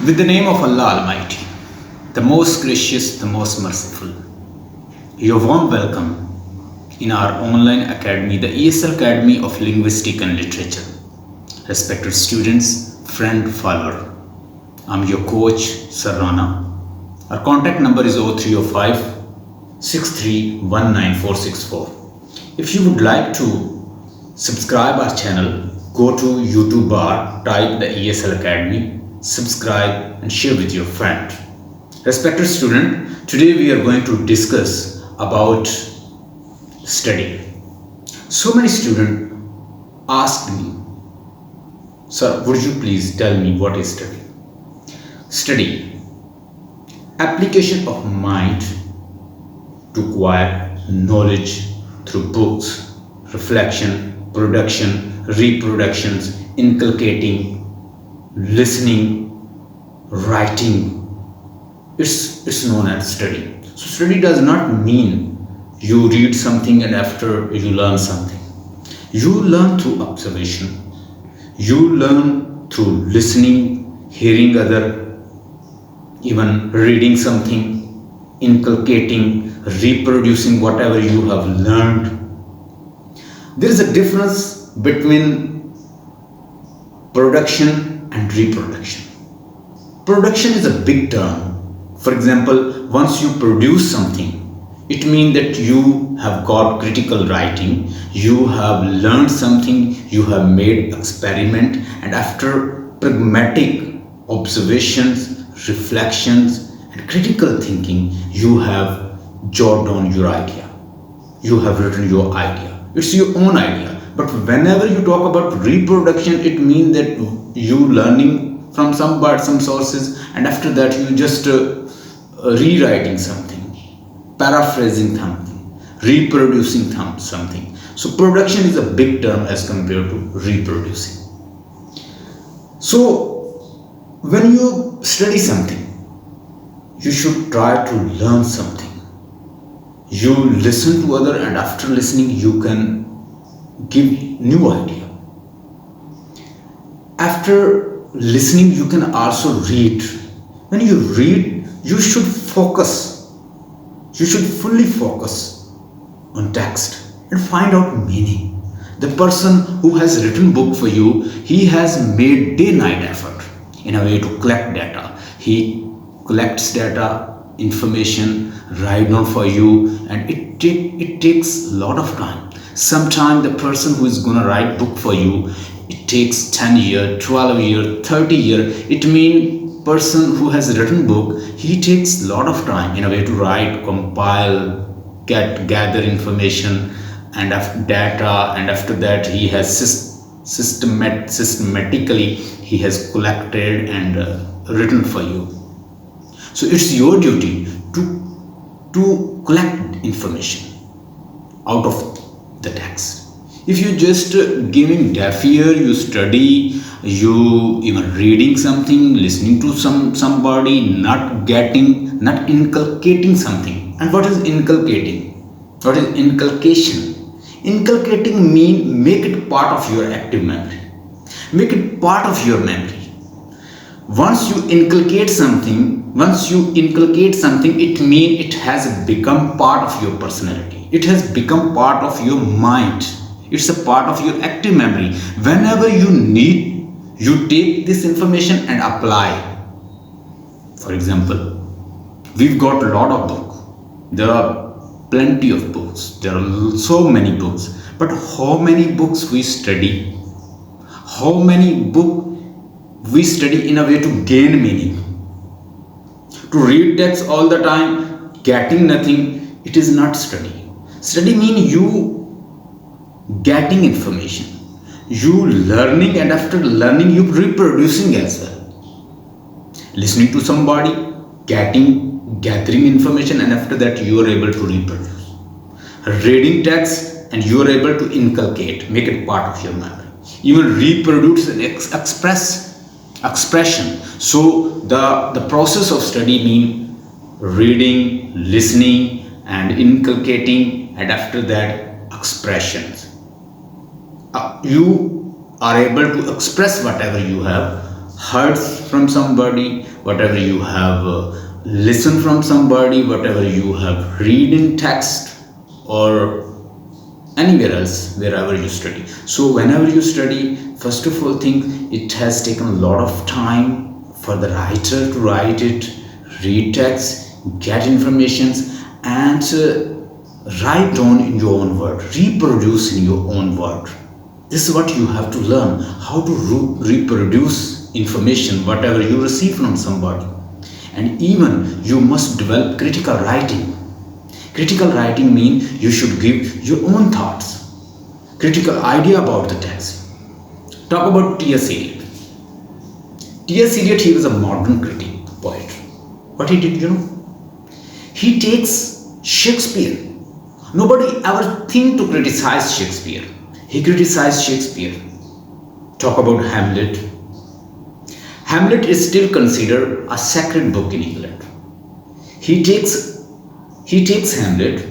With the name of Allah Almighty, the most gracious, the most merciful. Your warm welcome in our online academy, the ESL Academy of Linguistics and Literature. Respected students, friend, follower, I'm your coach, Sir Rana. Our contact number is 0305 6319464. If you would like to subscribe our channel, go to YouTube bar, type the ESL Academy, subscribe and share with your friend. Respected student, today we are going to discuss about study. So many students asked me, sir, would you please tell me what is study? Study, application of mind to acquire knowledge through books, reflection, production, reproductions, inculcating, listening, writing. It's known as study. So study does not mean you read something and after you learn something. You learn through observation. You learn through listening, hearing other, even reading something, inculcating, reproducing whatever you have learned. There is a difference between production and reproduction. Production is a big term. For example, once you produce something, it means that you have got critical writing, you have learned something, you have made experiment, and after pragmatic observations, reflections, and critical thinking, you have jotted down your idea. You have written your idea. It's your own idea. But whenever you talk about reproduction, it means that you learning from some sources, and after that you just rewriting something, paraphrasing something, reproducing something. So production is a big term as compared to reproducing. So when you study something, you should try to learn something. You listen to other, and after listening you can give new idea. After listening you can also read. When you read, you should focus. You should fully focus on text and find out meaning. The person who has written book for you, he has made day-night effort in a way to collect data. He collects data, information, write down for you, and it takes a lot of time. Sometimes the person who is gonna write book for you, it takes 10 years, 12 years, 30 years. It means person who has written book, he takes a lot of time in a way to write, compile, gather information and data, and after that he has systematically he has collected and written for you. So it's your duty to collect information out of the text. If you just giving deaf ear, you study, you even reading something, listening to somebody, not inculcating something. And what is inculcating? What is inculcation? Inculcating means make it part of your active memory. Make it part of your memory. Once you inculcate something, it means it has become part of your personality. It has become part of your mind. It's a part of your active memory. Whenever you need, you take this information and apply. For example, we've got a lot of books. There are plenty of books. There are so many books. But how many books we study? How many books we study in a way to gain meaning? To read text all the time, getting nothing, it is not study. Study means you getting information, you learning, and after learning you reproducing as well. Listening to somebody, gathering information, and after that you are able to reproduce. Reading text and you are able to inculcate, make it part of your memory. Even reproduce and expression. So the process of study means reading, listening, and inculcating, and after that expressions. You are able to express whatever you have heard from somebody, whatever you have listened from somebody, whatever you have read in text or anywhere else, wherever you study. So whenever you study, first of all, think it has taken a lot of time for the writer to write it, read text, get informations, and write down in your own word, reproduce in your own word. This is what you have to learn, how to reproduce information, whatever you receive from somebody. And even you must develop critical writing. Critical writing means you should give your own thoughts, critical idea about the text. Talk about T.S. Eliot. T.S. Eliot, he was a modern critic, poet. What he did, he takes Shakespeare. Nobody ever think to criticize Shakespeare. He criticized Shakespeare. Talk about Hamlet. Hamlet is still considered a sacred book in England. He takes Hamlet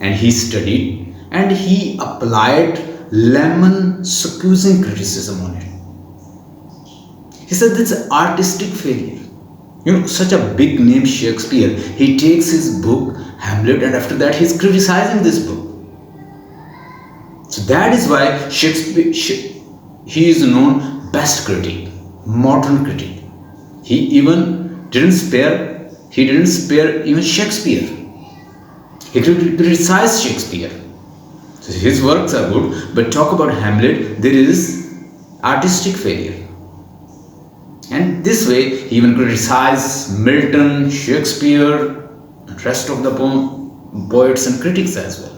and he studied and he applied lemon-squeezing criticism on it. He said this is artistic failure. Such a big name Shakespeare, he takes his book Hamlet and after that he's criticizing this book. So that is why Shakespeare, he is known best critic, modern critic. He even didn't spare even Shakespeare. He criticized Shakespeare. So his works are good, but talk about Hamlet, there is artistic failure. And this way, he even criticized Milton, Shakespeare, and rest of the poets and critics as well.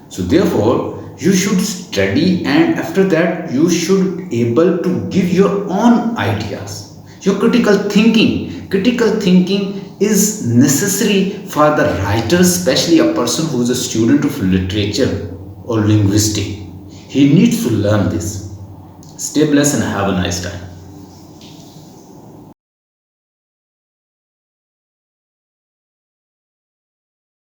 So therefore, you should study and after that, you should able to give your own ideas. Your critical thinking. Critical thinking is necessary for the writer, especially a person who is a student of literature or linguistics. He needs to learn this. Stay blessed and have a nice time.